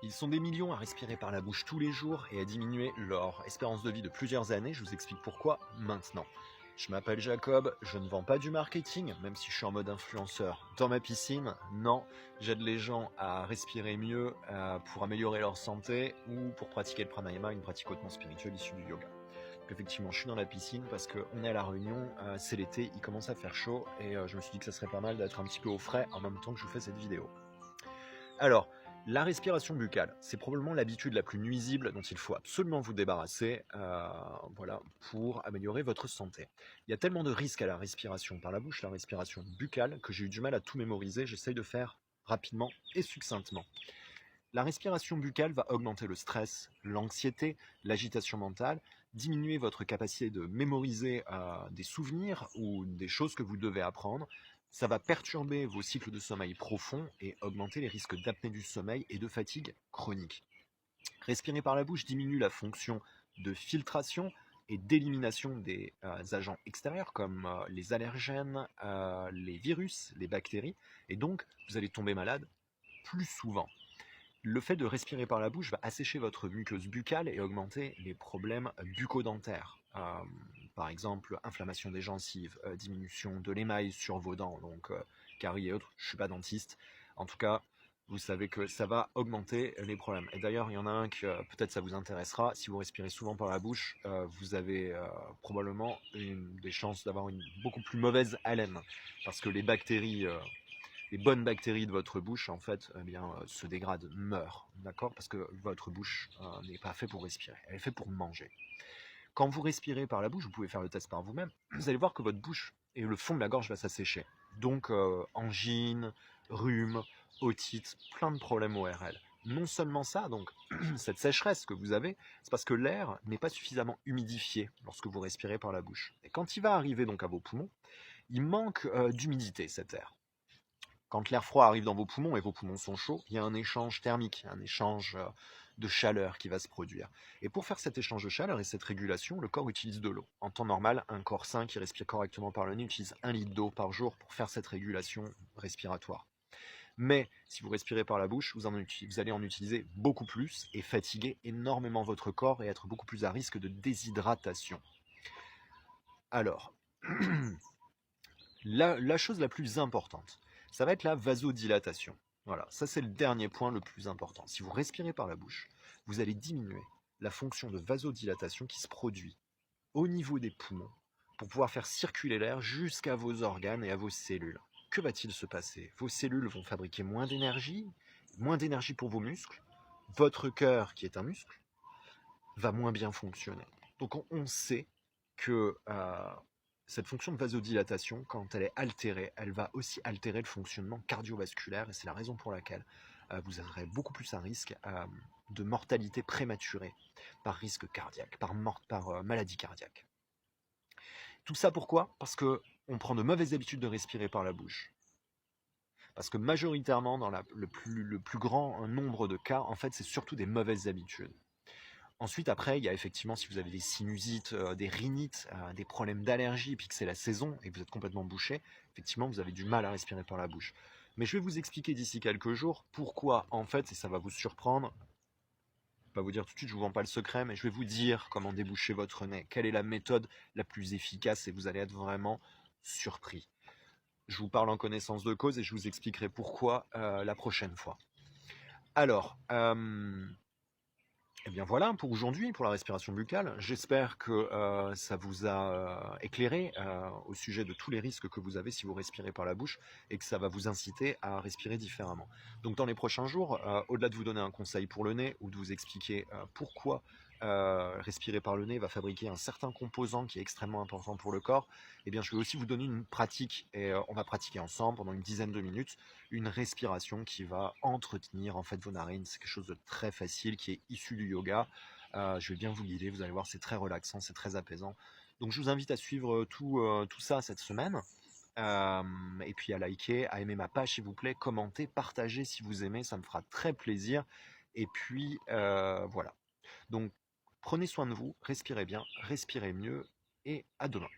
Ils sont des millions à respirer par la bouche tous les jours et à diminuer leur espérance de vie de plusieurs années. Je vous explique pourquoi maintenant. Je m'appelle Jacob, je ne vends pas du marketing, même si je suis en mode influenceur dans ma piscine. Non, j'aide les gens à respirer mieux pour améliorer leur santé ou pour pratiquer le pranayama, une pratique hautement spirituelle issue du yoga. Donc effectivement, je suis dans la piscine parce qu'on est à La Réunion, c'est l'été, il commence à faire chaud et je me suis dit que ça serait pas mal d'être un petit peu au frais en même temps que je vous fais cette vidéo. Alors, la respiration buccale, c'est probablement l'habitude la plus nuisible dont il faut absolument vous débarrasser voilà, pour améliorer votre santé. Il y a tellement de risques à la respiration par la bouche, la respiration buccale, que j'ai eu du mal à tout mémoriser. J'essaye de faire rapidement et succinctement. La respiration buccale va augmenter le stress, l'anxiété, l'agitation mentale, diminuer votre capacité de mémoriser des souvenirs ou des choses que vous devez apprendre. Ça va perturber vos cycles de sommeil profonds et augmenter les risques d'apnée du sommeil et de fatigue chronique. Respirer par la bouche diminue la fonction de filtration et d'élimination des agents extérieurs comme les allergènes, les virus, les bactéries, et donc vous allez tomber malade plus souvent. Le fait de respirer par la bouche va assécher votre muqueuse buccale et augmenter les problèmes bucco-dentaires. Par exemple, inflammation des gencives, diminution de l'émail sur vos dents, donc caries et autres. Je ne suis pas dentiste. En tout cas, vous savez que ça va augmenter les problèmes. Et d'ailleurs, il y en a un que peut-être ça vous intéressera. Si vous respirez souvent par la bouche, vous avez probablement des chances d'avoir une beaucoup plus mauvaise haleine. Parce que les bonnes bactéries de votre bouche, en fait, eh bien, se dégradent, meurent, d'accord? Parce que votre bouche n'est pas faite pour respirer, elle est faite pour manger. Quand vous respirez par la bouche, vous pouvez faire le test par vous-même, vous allez voir que votre bouche et le fond de la gorge va s'assécher. Donc, angine, rhume, otite, plein de problèmes ORL. Non seulement ça, donc cette sécheresse que vous avez, c'est parce que l'air n'est pas suffisamment humidifié lorsque vous respirez par la bouche. Et quand il va arriver donc à vos poumons, il manque d'humidité cet air. Quand l'air froid arrive dans vos poumons et vos poumons sont chauds, il y a un échange thermique, un échange de chaleur qui va se produire. Et pour faire cet échange de chaleur et cette régulation, le corps utilise de l'eau. En temps normal, un corps sain qui respire correctement par le nez utilise 1 litre d'eau par jour pour faire cette régulation respiratoire. Mais si vous respirez par la bouche, vous allez en utiliser beaucoup plus et fatiguer énormément votre corps et être beaucoup plus à risque de déshydratation. Alors, la chose la plus importante, ça va être la vasodilatation. Voilà, ça c'est le dernier point le plus important. Si vous respirez par la bouche, vous allez diminuer la fonction de vasodilatation qui se produit au niveau des poumons pour pouvoir faire circuler l'air jusqu'à vos organes et à vos cellules. Que va-t-il se passer? Vos cellules vont fabriquer moins d'énergie pour vos muscles. Votre cœur, qui est un muscle, va moins bien fonctionner. Donc on sait que cette fonction de vasodilatation, quand elle est altérée, elle va aussi altérer le fonctionnement cardiovasculaire et c'est la raison pour laquelle vous aurez beaucoup plus un risque de mortalité prématurée par risque cardiaque, par maladie cardiaque. Tout ça pourquoi? Parce qu'on prend de mauvaises habitudes de respirer par la bouche. Parce que majoritairement, dans le plus grand nombre de cas, en fait, c'est surtout des mauvaises habitudes. Ensuite, après, il y a effectivement, si vous avez des sinusites, des rhinites, des problèmes d'allergie, puis que c'est la saison et que vous êtes complètement bouché, effectivement, vous avez du mal à respirer par la bouche. Mais je vais vous expliquer d'ici quelques jours pourquoi, en fait, et ça va vous surprendre, je vais pas vous dire tout de suite, je vous vends pas le secret, mais je vais vous dire comment déboucher votre nez, quelle est la méthode la plus efficace et vous allez être vraiment surpris. Je vous parle en connaissance de cause et je vous expliquerai pourquoi la prochaine fois. Alors, eh bien voilà pour aujourd'hui, pour la respiration buccale. J'espère que ça vous a éclairé au sujet de tous les risques que vous avez si vous respirez par la bouche et que ça va vous inciter à respirer différemment. Donc dans les prochains jours, au-delà de vous donner un conseil pour le nez ou de vous expliquer pourquoi respirer par le nez va fabriquer un certain composant qui est extrêmement important pour le corps, eh bien je vais aussi vous donner une pratique et on va pratiquer ensemble pendant une dizaine de minutes une respiration qui va entretenir en fait vos narines. C'est quelque chose de très facile qui est issu du yoga. Je vais bien vous guider, vous allez voir, c'est très relaxant, c'est très apaisant. Donc je vous invite à suivre tout ça cette semaine. Et puis à liker, à aimer ma page s'il vous plaît, commenter, partager si vous aimez, ça me fera très plaisir. Et puis voilà. Donc prenez soin de vous, respirez bien, respirez mieux et à demain.